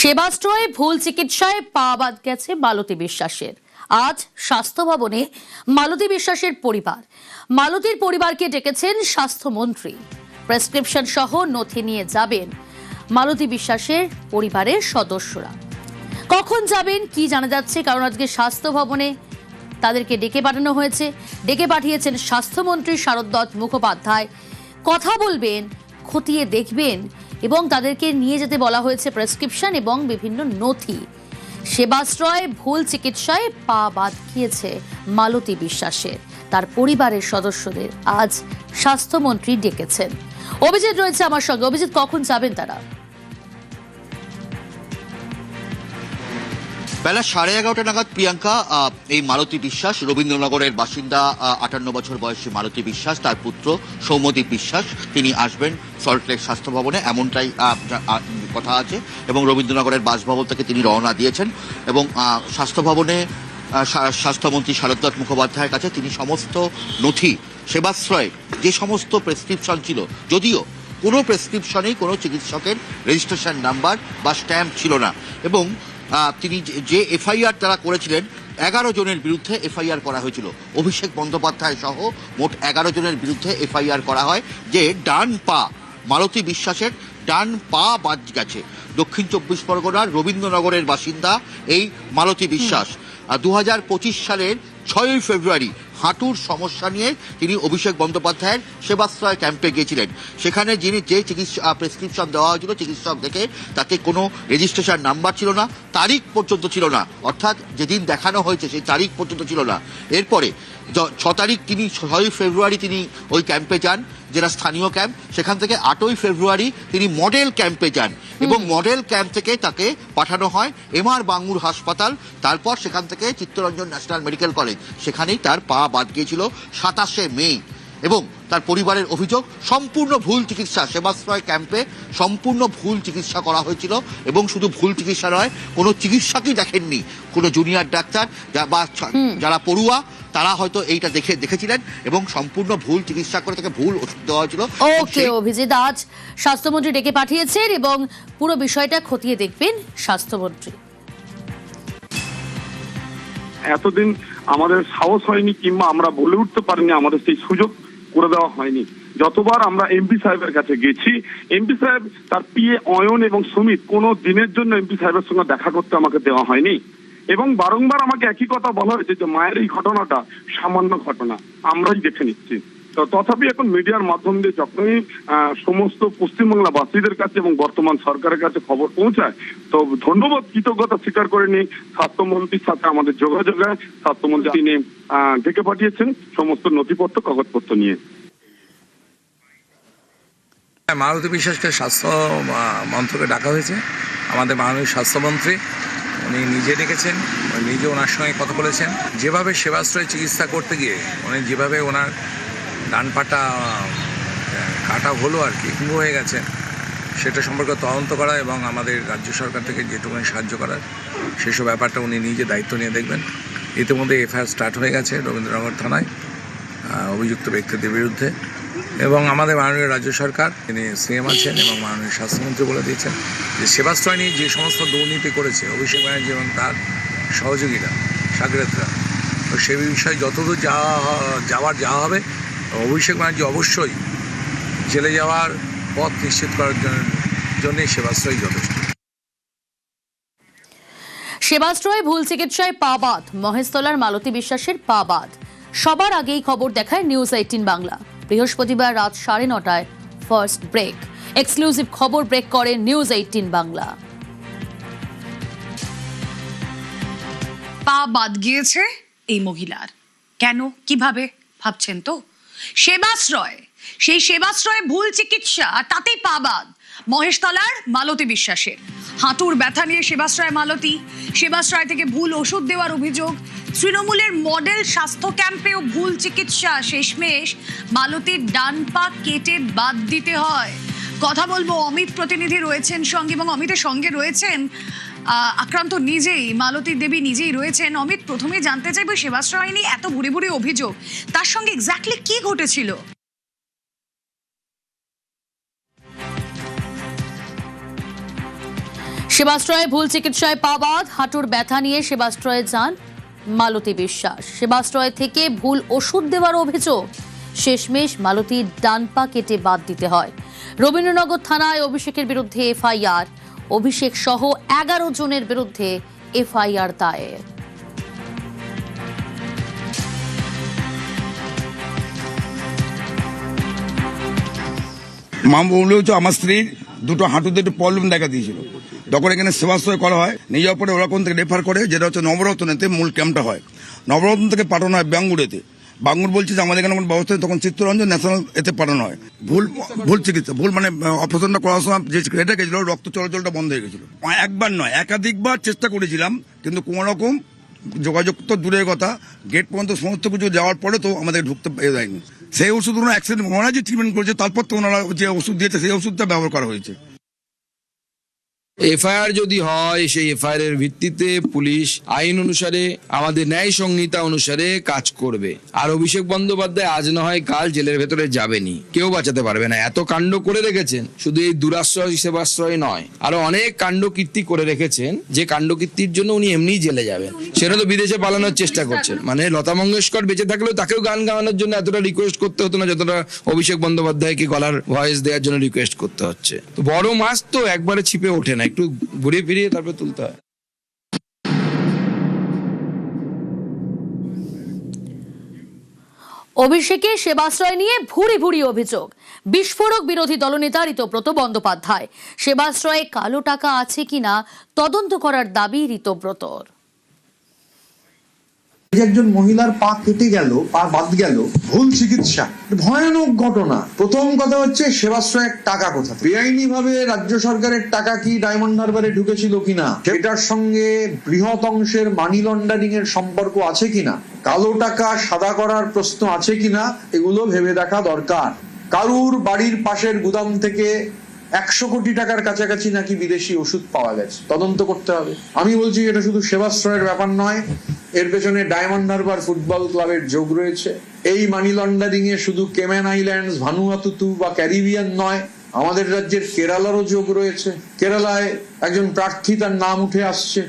সেবাশ্রয়ে ভুল চিকিৎসায় পা বাদ গেছে মালতী বিশ্বাসের। আজ স্বাস্থ্য ভবনে মালতী বিশ্বাসের পরিবার মালতীর পরিবারকে ডেকেছেন স্বাস্থ্যমন্ত্রী। প্রেসক্রিপশন সহ নথি নিয়ে যাবেন মালতী বিশ্বাসের পরিবারের সদস্যরা। কখন যাবেন কি জানা যাচ্ছে, কারণ আজকে স্বাস্থ্য ভবনে তাদেরকে ডেকে পাঠানো হয়েছে। ডেকে পাঠিয়েছেন স্বাস্থ্যমন্ত্রী শারদ মুখোপাধ্যায়। কথা বলবেন, খতিয়ে দেখবেন এবং তাদেরকে নিয়ে যেতে বলা হয়েছে প্রেসক্রিপশন এবং বিভিন্ন নথি। সেবাশ্রয় ভুল চিকিৎসায় পা বাদ গিয়েছে মালতী বিশ্বাসের। তার পরিবারের সদস্যদের আজ স্বাস্থ্যমন্ত্রী ডেকেছেন। অভিজিৎ রয়েছে আমার সঙ্গে। অভিজিৎ, কখন যাবেন তারা? বেলা 11:30 নাগাদ প্রিয়াঙ্কা এই মালতী বিশ্বাস, রবীন্দ্রনগরের বাসিন্দা, 58 বছর বয়সী মালতী বিশ্বাস, তার পুত্র সৌম্যদীপ বিশ্বাস, তিনি আসবেন সল্টলেক স্বাস্থ্য ভবনে, এমনটাই কথা আছে। এবং রবীন্দ্রনগরের বাসভবন থেকে তিনি রওনা দিয়েছেন এবং স্বাস্থ্য ভবনে স্বাস্থ্যমন্ত্রী শারদ মুখোপাধ্যায়ের কাছে তিনি সমস্ত নথি, সেবাশ্রয়ে যে সমস্ত প্রেসক্রিপশন ছিল, যদিও কোনো প্রেসক্রিপশনেই কোনো চিকিৎসকের রেজিস্ট্রেশন নাম্বার বা স্ট্যাম্প ছিল না, এবং তিনি যে এফআইআর তারা করেছিলেন 11 জনের বিরুদ্ধে এফআইআর করা হয়েছিল। অভিষেক বন্দ্যোপাধ্যায় সহ মোট 11 জনের বিরুদ্ধে এফআইআর করা হয় যে ডান পা, মালতী বিশ্বাসের ডান পা বাদ গেছে। দক্ষিণ 24 পরগনার রবীন্দ্রনগরের বাসিন্দা এই মালতী বিশ্বাস 2025 সালের 6ই ফেব্রুয়ারি হাঁটুর সমস্যা নিয়ে তিনি অভিষেক বন্দ্যোপাধ্যায়ের সেবাশ্রয় ক্যাম্পে গিয়েছিলেন। সেখানে যিনি যে চিকিৎসা প্রেসক্রিপশন দেওয়া হয়েছিল চিকিৎসক দেখে, তাতে কোনো রেজিস্ট্রেশন নাম্বার ছিল না, তারিখ পর্যন্ত ছিল না, অর্থাৎ যেদিন দেখানো হয়েছে সেই তারিখ পর্যন্ত ছিল না। এরপরে 6 তারিখ তিনি 6ই ফেব্রুয়ারি তিনি ওই ক্যাম্পে যান, যেটা স্থানীয় ক্যাম্প। সেখান থেকে 8ই ফেব্রুয়ারি তিনি মডেল ক্যাম্পে যান এবং মডেল ক্যাম্প থেকে তাকে পাঠানো হয় এমআর বাঙ্গুর হাসপাতাল, তারপর সেখান থেকে চিত্তরঞ্জন ন্যাশনাল মেডিকেল কলেজ। সেখানেই তার পা বাদ গিয়েছিল 27শে মে। এবং তার পরিবারের অভিযোগ সম্পূর্ণ ভুল চিকিৎসা, সেবাশ্রয় ক্যাম্পে সম্পূর্ণ ভুল চিকিৎসা করা হয়েছিল। এবং শুধু ভুল চিকিৎসা নয়, কোনো চিকিৎসকই দেখেননি, কোনো জুনিয়র ডাক্তার বা যারা পড়ুয়া তারা হয়তো এইটা দেখেছিলেন এবং সম্পূর্ণ ভুল চিকিৎসা করে তাকে ভুল ওষুধ দেওয়া হয়েছিল। ওকে অভিজিৎ, আজ স্বাস্থ্যমন্ত্রী ডেকে পাঠিয়েছেন এবং পুরো বিষয়টা খতিয়ে দেখবেন স্বাস্থ্যমন্ত্রী। এতদিন আমাদের সাহস হয়নি কিংবা আমরা বলে উঠতে পারিনি, আমাদের সেই সুযোগ করে দেওয়া হয়নি। যতবার আমরা এমপি সাহেবের কাছে গেছি, এমপি সাহেব তার পিএ অয়ন এবং সুমিত কোনো দিনের জন্য এমপি সাহেবের সঙ্গে দেখা করতে আমাকে দেওয়া হয়নি। এবং বারংবার আমাকে একই কথা বলা হয়েছে যে মায়ের এই ঘটনাটা সামান্য ঘটনা, আমরাই দেখে নিচ্ছি। তো তথাপি এখন মিডিয়ার মাধ্যম দিয়ে যখনই সমস্ত পশ্চিমবাংলা বাসীদের কাছে এবং বর্তমান সরকারের কাছে খবর পৌঁছায়, তো ধন্যবাদ, কৃতজ্ঞতা স্বীকার করে নিই স্বাস্থ্যমন্ত্রীর সাথে আমাদের যোগাযোগ হয়। স্বাস্থ্যমন্ত্রী তিনি ডেকে পাঠিয়েছেন সমস্ত নথিপত্র কাগজপত্র নিয়ে। মালতী বিশ্বাসকে স্বাস্থ্য মন্ত্রকে ডাকা হয়েছে। আমাদের মাননীয় স্বাস্থ্যমন্ত্রী উনি নিজে ডেকেছেন, নিজে ওনার সঙ্গে কথা বলেছেন। যেভাবে সেবাশ্রয়ে চিকিৎসা করতে গিয়ে উনি যেভাবে ওনার ডান পাটা কাটা হলো আর কি, ভঙ্গ হয়ে গেছে, সেটা সম্পর্কে তদন্ত করা এবং আমাদের রাজ্য সরকার থেকে যেটুকুনি সাহায্য করার সেসব ব্যাপারটা উনি নিজে দায়িত্ব নিয়ে দেখবেন। ইতিমধ্যে এফআইআর স্টার্ট হয়ে গেছে রবীন্দ্রনগর থানায় অভিযুক্ত ব্যক্তিদের বিরুদ্ধে। এবং আমাদের মাননীয় রাজ্য সরকার তিনি সিএম আছেন এবং মাননীয় স্বাস্থ্যমন্ত্রী বলে দিয়েছেন যে সেবাশ্রয় নিয়ে যে সমস্ত দুর্নীতি করেছে অভিষেক ব্যানার্জি এবং তার সহযোগীরা, সাগরেতরা, তো সে বিষয়ে যতদূর যাওয়া হবে, অভিষেক ব্যানার্জি অবশ্যই জেলে যাওয়ার পথ নিশ্চিত করার জন্যই সেবাশ্রয় যথেষ্ট। সেবাশ্রয়ে ভুল চিকিৎসায় পা বাদ, মহেশতলার মালতী বিশ্বাসের পা বাদ। সবার আগেই খবর দেখায় নিউজ 18 বাংলা। বৃহস্পতিবার রাত 9:30টায় ফার্স্ট ব্রেক, এক্সক্লুসিভ খবর ব্রেক করে নিউজ 18 বাংলা। পা বাদ গিয়েছে এই মহিলার, কেন কিভাবে ভাবছেন তো? সেবাশ্রয়, সেই সেবাশ্রয়ে ভুল চিকিৎসা আর তাতেই পা বাদ মহেশতলার মালতী বিশ্বাসের। হাঁটুর ব্যথা নিয়ে সেবাশ্রয় মালতী, সেবাশ্রয় থেকে ভুল ওষুধ দেওয়ার অভিযোগ। তৃণমূলের মডেল স্বাস্থ্য ক্যাম্পেও ভুল চিকিৎসা, শেষমেশ মালতীর ডান পা কেটে বাদ দিতে হয়। কথা বলবো, অমিত প্রতিনিধি রয়েছেন সঙ্গে এবং অমিতের সঙ্গে রয়েছেন আক্রান্ত নিজেই, মালতী দেবী নিজেই রয়েছেন। অমিত, প্রথমে জানতে চাইবো সেবাশ্রয় নিয়ে এত ভুরি ভুরি অভিযোগ, তার সঙ্গে এক্স্যাক্টলি কি ঘটেছিল? সেবাশ্রয়ে ভুল চিকিৎসায় পা বাদ, হাঁটুর ব্যথা নিয়ে সেবাশ্রয়ে যান মালতী বিশ্বাস। সেবাশ্রয় থেকে ভুল ওষুধ দেওয়ার অভিযোগ, শেষমেশ মালতীর ডান পা কেটে বাদ দিতে হয়। রবীন্দ্রনগর থানায় অভিষেকের বিরুদ্ধে এফআইআর, অভিষেক সহ 11 জনের বিরুদ্ধে এফআইআর দায়ের। মা বললে হচ্ছে আমার স্ত্রীর দুটো হাঁটুতে একটু প্রবলেম দেখা দিয়েছিল, তখন এখানে সেবাশ্রয় করা হয়। নিয়ে যাওয়ার পরে ওরা কোন থেকে রেফার করে, যেটা হচ্ছে নবরত্নেতে মূল ক্যাম্পটা হয়। নবরত্ন থেকে পাঠানো হয় বাঙ্গুরেতে। বাঙ্গুর বলছে যে আমাদের এখানে কোনো ব্যবস্থা নেই, তখন চিত্তরঞ্জন ন্যাশনাল এতে পাঠানো হয়। ভুল চিকিৎসা, ভুল মানে অপারেশনটা করার সময় যে কেটে গেছিল, রক্ত চলাচলটা বন্ধ হয়ে গেছিল। একবার নয়, একাধিকবার চেষ্টা করেছিলাম, কিন্তু কোনো রকম যোগাযোগ তো দূরের কথা, গেট পর্যন্ত সমস্ত কিছু যাওয়ার পরে তো আমাদের ঢুকতে দেয়নি। সেই ওষুধ ওনারা অ্যাক্সিডেন্ট ওনারা যে ট্রিটমেন্ট করেছে, তারপর তো ওনারা যে ওষুধ দিয়েছে সেই ওষুধটা ব্যবহার করা হয়েছে। এফআইআর যদি হয়, সেই এফআইআর এর ভিত্তিতে পুলিশ আইন অনুসারে, আমাদের ন্যায় সংহিতা অনুসারে কাজ করবে। আর অভিষেক বন্দ্যোপাধ্যায় আজ না হয় কাল জেলের ভেতরে যাবেনি, কেউ বাঁচাতে পারবে না। এত কাণ্ড করে রেখেছেন, শুধু এই দুরাশ্রয় সেবাশ্রয় নয়, আরো অনেক কাণ্ডকীর্তি করে রেখেছেন, যে কাণ্ডকীর্তির জন্য উনি এমনিই জেলে যাবেন। সেটা তো বিদেশে পালানোর চেষ্টা করছেন। মানে লতা মঙ্গেশকর বেঁচে থাকলেও তাকেও গান গাওয়ানোর জন্য এতটা রিকোয়েস্ট করতে হতো না, যতটা অভিষেক বন্দ্যোপাধ্যায়কে গলার ভয়েস দেওয়ার জন্য রিকোয়েস্ট করতে হচ্ছে। তো বড় মাছ তো একবারে ছিপে ওঠে না, একটু ঘুরিয়ে ফিরিয়ে তারপরে তুলতে হয়। অভিষেকের সেবাশ্রয় নিয়ে ভুরি ভুরি অভিযোগ, বিস্ফোরক বিরোধী দলনেতা ঋতব্রত বন্দ্যোপাধ্যায়। সেবাশ্রয়ে কালো টাকা আছে কিনা তদন্ত করার দাবি ঋতব্রতর। একজন মহিলার পা কেটে গেল, পা বাদ গেল, ভুল চিকিৎসা, ভয়ানক ঘটনা। প্রথম কথা হচ্ছে সেবাশ্রয়ের টাকা কোথা, বেআইনি ভাবে রাজ্য সরকারের টাকা কি ডায়মন্ড হারবারে ঢুকেছিল কিনা, সেটার সঙ্গে বৃহৎ অংশের মানি লন্ডারিং এর সম্পর্ক আছে কিনা, কালো টাকা সাদা করার প্রশ্ন আছে কিনা, এগুলো ভেবে দেখা দরকার। কারুর বাড়ির পাশের গুদাম থেকে 100 কোটি টাকার কাছাকাছি নাকি বিদেশি ওষুধ পাওয়া গেছে, তদন্ত করতে হবে। আমি বলছি এটা শুধু সেবাশ্রয়ের ব্যাপার নয়, এর পেছনে ডায়মন্ড হারবার ফুটবল ক্লাবের যোগ রয়েছে। এই মানি লন্ডারিং এ শুধু কেম্যান আইল্যান্ডস, ভানুয়াতুতু বা ক্যারিবিয়ান নয়, আমাদের রাজ্যের কেরালারও যোগ রয়েছে। কেরালায় একজন প্রার্থী, তার নাম উঠে আসছে।